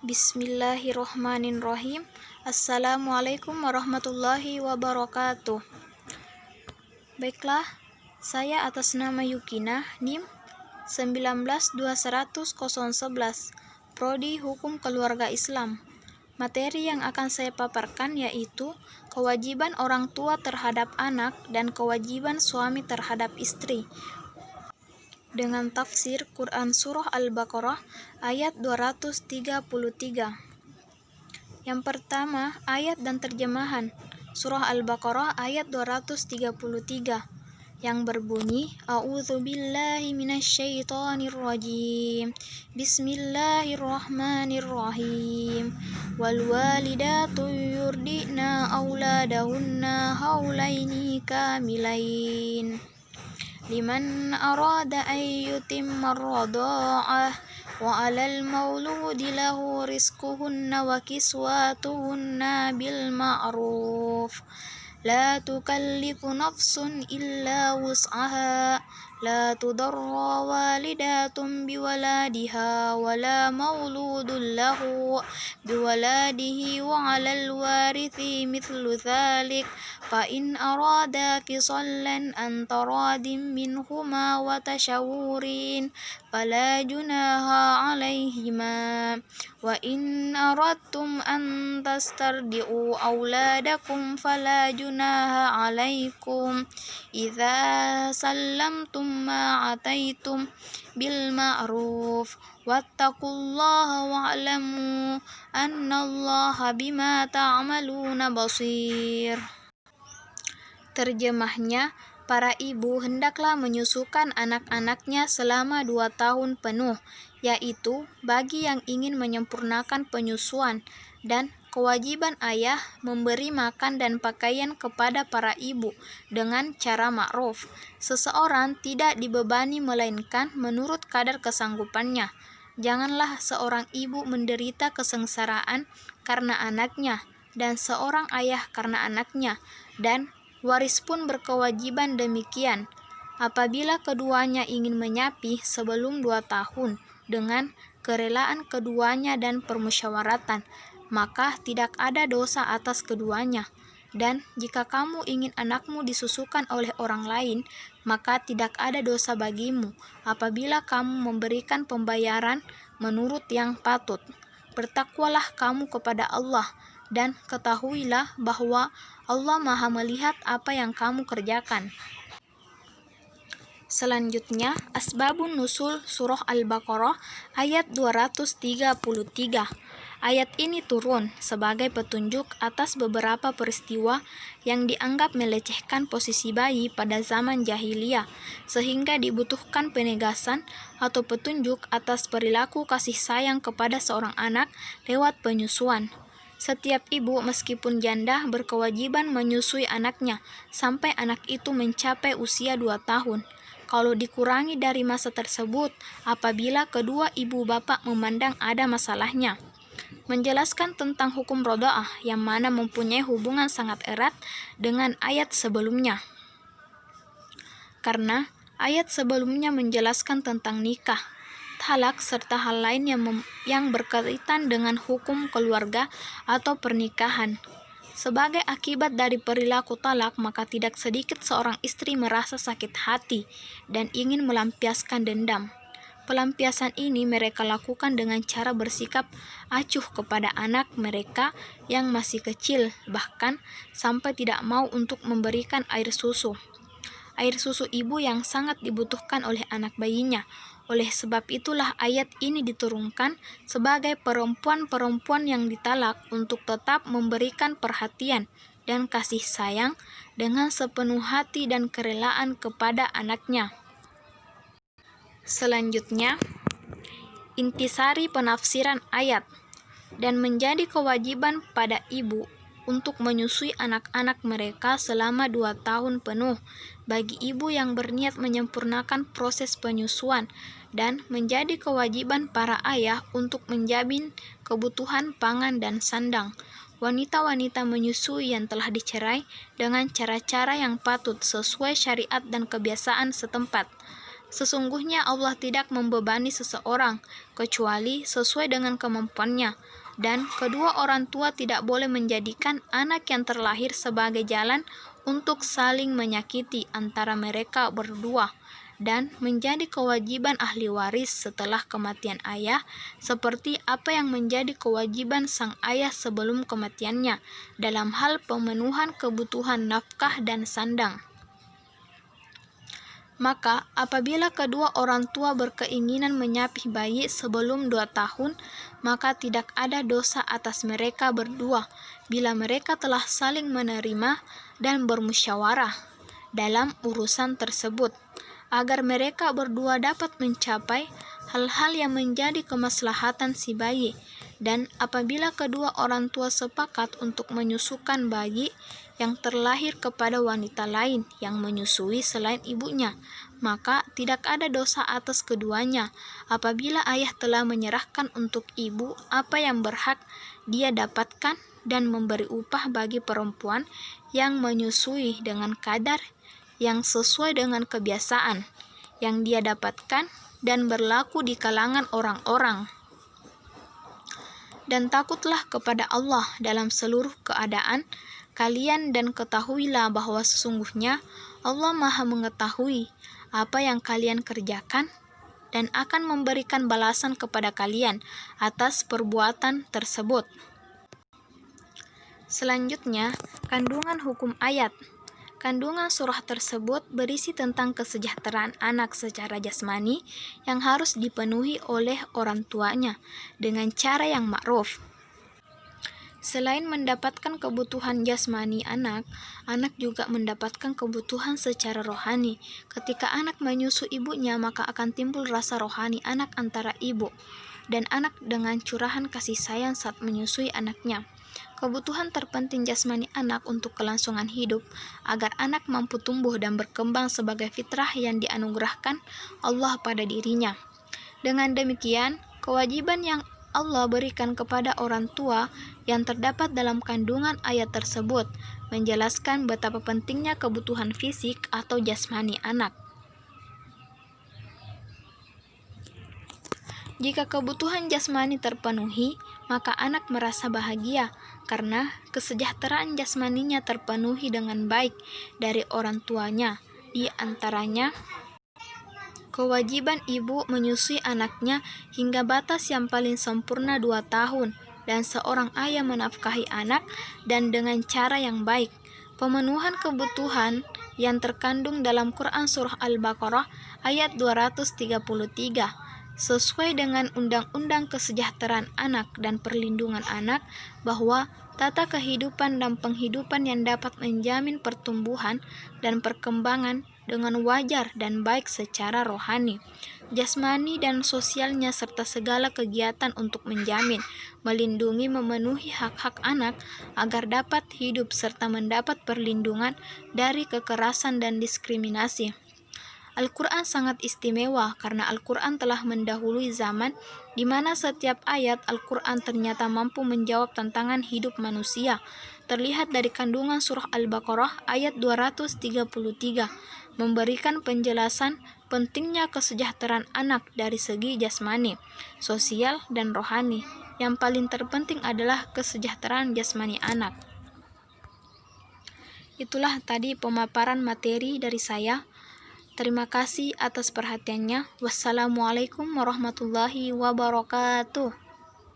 Bismillahirrohmanirrohim. Assalamualaikum warahmatullahi wabarakatuh. Baiklah, saya atas nama Yukina, NIM 1921011, Prodi Hukum Keluarga Islam. Materi yang akan saya paparkan yaitu kewajiban orang tua terhadap anak dan kewajiban suami terhadap istri. Dengan tafsir Quran Surah Al-Baqarah ayat 233. Yang pertama, ayat dan terjemahan Surah Al-Baqarah ayat 233 yang berbunyi, A'udzubillahi minasyaitonirrajim. Bismillahirrahmanirrahim. Wal walidatu yurdi'na auladahunna haulaini kamilain. Liman arada an yutimma ar-radha'ah wa 'alal mauludi lahu rizquhunna wa kiswatuhunna bil ma'ruf. La tukallifu nafsun illa wus'aha. La tudarra walidatun biwaladiha wa la mauludun lahu biwaladihi wa 'alal warithi mithlu dzalik fa in arada fisallan an taradin minhuma wa tashawurin fala junaha 'alaihima wa in aradtum an tastardi'u auladakum fala junaha 'alaikum idza sallamtum ma ataitum bil ma'ruf wattaqullaha wa'lamu annallaha bima ta'maluna basir. Terjemahnya, para ibu hendaklah menyusukan anak-anaknya selama 2 tahun penuh, yaitu bagi yang ingin menyempurnakan penyusuan, dan kewajiban ayah memberi makan dan pakaian kepada para ibu dengan cara ma'ruf. Seseorang tidak dibebani melainkan menurut kadar kesanggupannya. Janganlah seorang ibu menderita kesengsaraan karena anaknya, dan seorang ayah karena anaknya, dan waris pun berkewajiban demikian. Apabila keduanya ingin menyapi sebelum 2 tahun dengan kerelaan keduanya dan permusyawaratan, maka tidak ada dosa atas keduanya. Dan jika kamu ingin anakmu disusukan oleh orang lain, maka tidak ada dosa bagimu apabila kamu memberikan pembayaran menurut yang patut. Bertakwalah kamu kepada Allah, dan ketahuilah bahwa Allah Maha melihat apa yang kamu kerjakan. Selanjutnya, Asbabun Nuzul Surah Al-Baqarah ayat 233. Ayat ini turun sebagai petunjuk atas beberapa peristiwa yang dianggap melecehkan posisi bayi pada zaman jahiliyah, sehingga dibutuhkan penegasan atau petunjuk atas perilaku kasih sayang kepada seorang anak lewat penyusuan. Setiap ibu meskipun janda berkewajiban menyusui anaknya sampai anak itu mencapai usia 2 tahun. Kalau dikurangi dari masa tersebut apabila kedua ibu bapak memandang ada masalahnya. Menjelaskan tentang hukum roda'ah yang mana mempunyai hubungan sangat erat dengan ayat sebelumnya. Karena ayat sebelumnya menjelaskan tentang nikah, talak serta hal lain yang berkaitan dengan hukum keluarga atau pernikahan. Sebagai akibat dari perilaku talak, maka tidak sedikit seorang istri merasa sakit hati dan ingin melampiaskan dendam. Pelampiasan ini mereka lakukan dengan cara bersikap acuh kepada anak mereka yang masih kecil, bahkan sampai tidak mau untuk memberikan air susu ibu yang sangat dibutuhkan oleh anak bayinya. Oleh sebab itulah ayat ini diturunkan sebagai perempuan-perempuan yang ditalak untuk tetap memberikan perhatian dan kasih sayang dengan sepenuh hati dan kerelaan kepada anaknya. Selanjutnya, intisari penafsiran ayat. Dan menjadi kewajiban pada ibu untuk menyusui anak-anak mereka selama 2 tahun penuh bagi ibu yang berniat menyempurnakan proses penyusuan, dan menjadi kewajiban para ayah untuk menjamin kebutuhan pangan dan sandang wanita-wanita menyusui yang telah dicerai dengan cara-cara yang patut sesuai syariat dan kebiasaan setempat. Sesungguhnya Allah tidak membebani seseorang kecuali sesuai dengan kemampuannya, dan kedua orang tua tidak boleh menjadikan anak yang terlahir sebagai jalan untuk saling menyakiti antara mereka berdua, dan menjadi kewajiban ahli waris setelah kematian ayah, seperti apa yang menjadi kewajiban sang ayah sebelum kematiannya dalam hal pemenuhan kebutuhan nafkah dan sandang. Maka, apabila kedua orang tua berkeinginan menyapih bayi sebelum 2 tahun, maka tidak ada dosa atas mereka berdua bila mereka telah saling menerima dan bermusyawarah dalam urusan tersebut, agar mereka berdua dapat mencapai hal-hal yang menjadi kemaslahatan si bayi. Dan apabila kedua orang tua sepakat untuk menyusukan bayi yang terlahir kepada wanita lain yang menyusui selain ibunya, maka tidak ada dosa atas keduanya apabila ayah telah menyerahkan untuk ibu apa yang berhak dia dapatkan dan memberi upah bagi perempuan yang menyusui dengan kadar yang sesuai dengan kebiasaan yang dia dapatkan dan berlaku di kalangan orang-orang. Dan takutlah kepada Allah dalam seluruh keadaan kalian, dan ketahuilah bahwa sesungguhnya Allah Maha mengetahui apa yang kalian kerjakan dan akan memberikan balasan kepada kalian atas perbuatan tersebut. Selanjutnya, kandungan hukum ayat. Kandungan surah tersebut berisi tentang kesejahteraan anak secara jasmani yang harus dipenuhi oleh orang tuanya dengan cara yang ma'ruf. Selain mendapatkan kebutuhan jasmani anak juga mendapatkan kebutuhan secara rohani. Ketika anak menyusu ibunya, maka akan timbul rasa rohani anak antara ibu dan anak dengan curahan kasih sayang saat menyusui anaknya. Kebutuhan terpenting jasmani anak untuk kelangsungan hidup, agar anak mampu tumbuh dan berkembang sebagai fitrah yang dianugerahkan Allah pada dirinya. Dengan demikian, kewajiban yang Allah berikan kepada orang tua yang terdapat dalam kandungan ayat tersebut menjelaskan betapa pentingnya kebutuhan fisik atau jasmani anak. Jika kebutuhan jasmani terpenuhi, maka anak merasa bahagia karena kesejahteraan jasmaninya terpenuhi dengan baik dari orang tuanya. Di antaranya, kewajiban ibu menyusui anaknya hingga batas yang paling sempurna 2 tahun, dan seorang ayah menafkahi anak dan dengan cara yang baik. Pemenuhan kebutuhan yang terkandung dalam Quran Surah Al-Baqarah ayat 233 sesuai dengan Undang-Undang Kesejahteraan Anak dan Perlindungan Anak, bahwa tata kehidupan dan penghidupan yang dapat menjamin pertumbuhan dan perkembangan dengan wajar dan baik secara rohani, jasmani dan sosialnya, serta segala kegiatan untuk menjamin, melindungi, memenuhi hak-hak anak agar dapat hidup serta mendapat perlindungan dari kekerasan dan diskriminasi. Al-Quran sangat istimewa karena Al-Quran telah mendahului zaman di mana setiap ayat Al-Quran ternyata mampu menjawab tantangan hidup manusia. Terlihat dari kandungan surah Al-Baqarah ayat 233, memberikan penjelasan pentingnya kesejahteraan anak dari segi jasmani, sosial, dan rohani. Yang paling terpenting adalah kesejahteraan jasmani anak. Itulah tadi pemaparan materi dari saya. Terima kasih atas perhatiannya. Wassalamualaikum warahmatullahi wabarakatuh.